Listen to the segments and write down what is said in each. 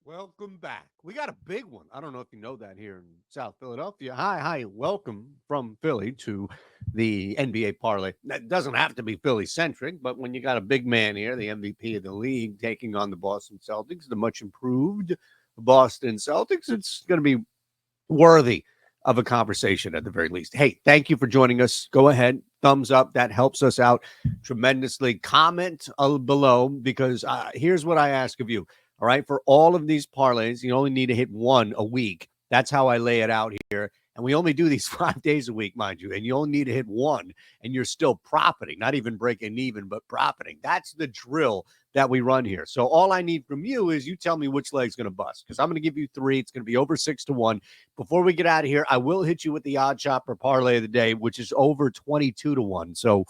Welcome back. We got a big one. I don't know if you know that here in South Philadelphia. Hi. Welcome from Philly to the NBA Parlay. That doesn't have to be Philly centric, but when you got a big man here, the MVP of the league, taking on the Boston Celtics, the much improved Boston Celtics, it's going to be worthy of a conversation at the very least. Hey, thank you for joining us. Go ahead, thumbs up. That helps us out tremendously. Comment below because here's what I ask of you. All right, for all of these parlays, you only need to hit one a week. That's how I lay it out here. And we only do these 5 days a week, mind you. And you only need to hit one, and you're still profiting, not even breaking even, but profiting. That's the drill that we run here. So all I need from you is you tell me which leg's going to bust because I'm going to give you three. It's going to be over 6-1. Before we get out of here, I will hit you with the OddsShopper parlay of the day, which is over 22-1. So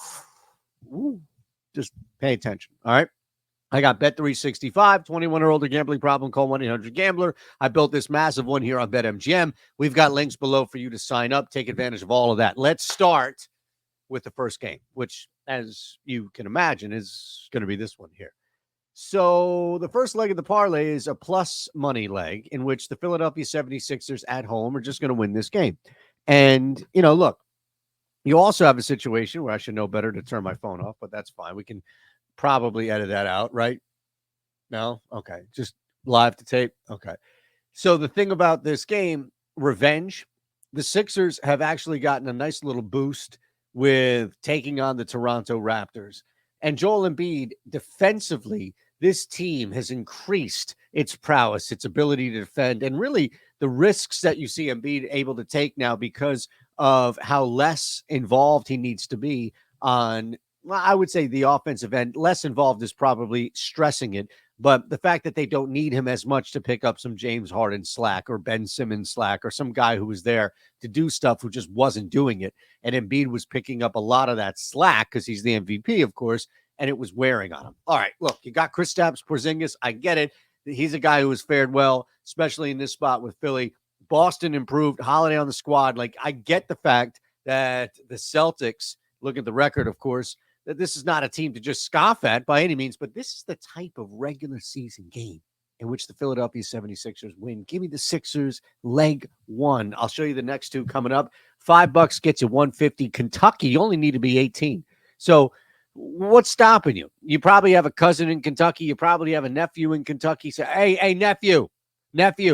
just pay attention. All right. I got Bet365, 21 or older gambling problem, call 1-800-GAMBLER. I built this massive one here on BetMGM. We've got links below for you to sign up, take advantage of all of that. Let's start with the first game, which, as you can imagine, is going to be this one here. So the first leg of the parlay is a plus money leg in which the Philadelphia 76ers at home are just going to win this game. And, look, you also have a situation where I should know better to turn my phone off, but that's fine. We can probably edit that out, right? No? Okay. Just live to tape. Okay. So the thing about this game, revenge, the Sixers have actually gotten a nice little boost with taking on the Toronto Raptors. And Joel Embiid, defensively, this team has increased its prowess, its ability to defend, and really the risks that you see Embiid able to take now because of how less involved he needs to be on, well, I would say the offensive end. Less involved is probably stressing it, but the fact that they don't need him as much to pick up some James Harden slack or Ben Simmons slack or some guy who was there to do stuff who just wasn't doing it. And Embiid was picking up a lot of that slack because he's the MVP, of course, and it was wearing on him. All right, look, you got Kristaps Porzingis. I get it. He's a guy who has fared well, especially in this spot with Philly. Boston improved. Holiday on the squad. Like, I get the fact that the Celtics, look at the record, of course, that this is not a team to just scoff at by any means, but this is the type of regular season game in which the Philadelphia 76ers win. Give me the Sixers leg one. I'll show you the next two coming up. $5 gets you 150. Kentucky, you only need to be 18. So what's stopping you? You probably have a cousin in Kentucky. You probably have a nephew in Kentucky. Say, hey, nephew,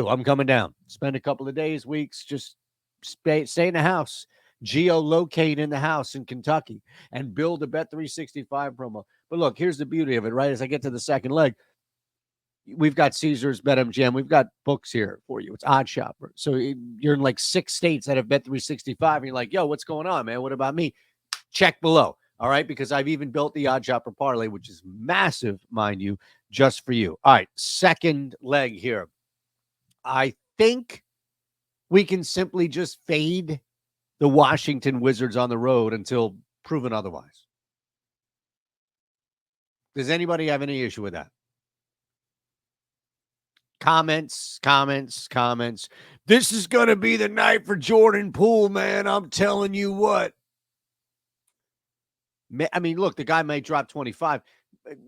I'm coming down. Spend a couple of days, weeks, just stay in the house. Geolocate in the house in Kentucky and build a Bet365 promo. But look, here's the beauty of it, right? As I get to the second leg, we've got Caesars, BetMGM. We've got books here for you. It's OddsShopper. So you're in like 6 states that have Bet365. And you're like, yo, what's going on, man? What about me? Check below. All right, because I've even built the OddsShopper parlay, which is massive, mind you, just for you. All right, second leg here. I think we can simply just fade the Washington Wizards on the road until proven otherwise. Does anybody have any issue with that? Comments. This is going to be the night for Jordan Poole, man. I'm telling you what. I mean, look, the guy may drop 25.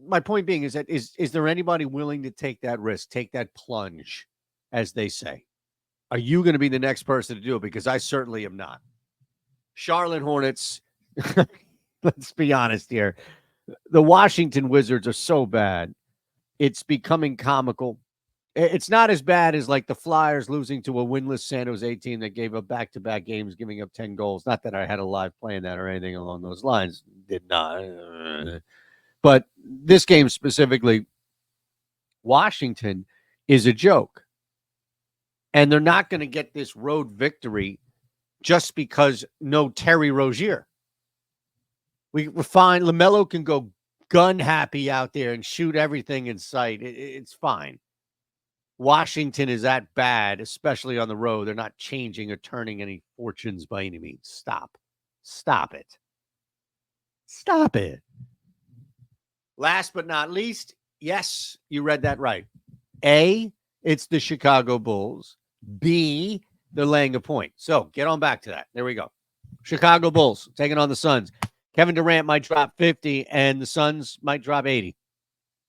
My point being is that is there anybody willing to take that risk, take that plunge, as they say? Are you going to be the next person to do it? Because I certainly am not. Charlotte Hornets, let's be honest here. The Washington Wizards are so bad. It's becoming comical. It's not as bad as like the Flyers losing to a winless San Jose team that gave up back-to-back games, giving up 10 goals. Not that I had a live playing that or anything along those lines. Did not. But this game specifically, Washington is a joke. And they're not going to get this road victory just because no Terry Rozier. We're fine. LaMelo can go gun happy out there and shoot everything in sight. It's fine. Washington is that bad, especially on the road. They're not changing or turning any fortunes by any means. Stop it. Last but not least, yes, you read that right. A, it's the Chicago Bulls. B, they're laying a point. So get on back to that. There we go. Chicago Bulls taking on the Suns. Kevin Durant might drop 50 and the Suns might drop 80.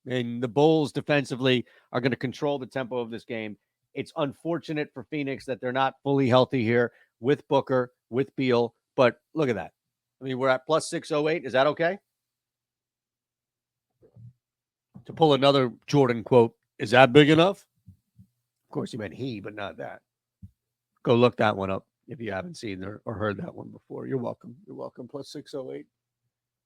And the Bulls defensively are going to control the tempo of this game. It's unfortunate for Phoenix that they're not fully healthy here with Booker, with Beal. But look at that. I mean, we're at plus 608. Is that okay? To pull another Jordan quote, is that big enough? Of course, he meant he, but not that. Go look that one up if you haven't seen or heard that one before. You're welcome. You're welcome. Plus 608.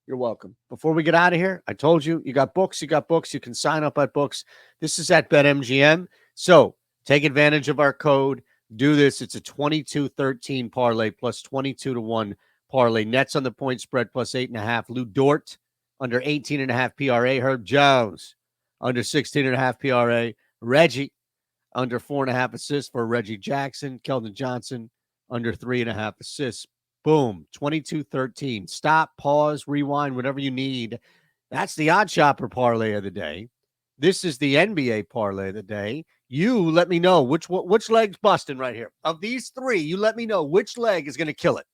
You're welcome. Before we get out of here, I told you, you got books. You got books. You can sign up at books. This is at BetMGM. So take advantage of our code. Do this. It's a 22-13 parlay plus 22-1 parlay. Nets on the point spread plus 8.5. Lou Dort under 18.5 PRA. Herb Jones under 16.5 PRA. Reggie under 4.5 assists for Reggie Jackson. Keldon Johnson under 3.5 assists. Boom, 22-13. Stop, pause, rewind, whatever you need. That's the OddsShopper parlay of the day. This is the NBA parlay of the day. You let me know which leg's busting right here. Of these three, you let me know which leg is going to kill it.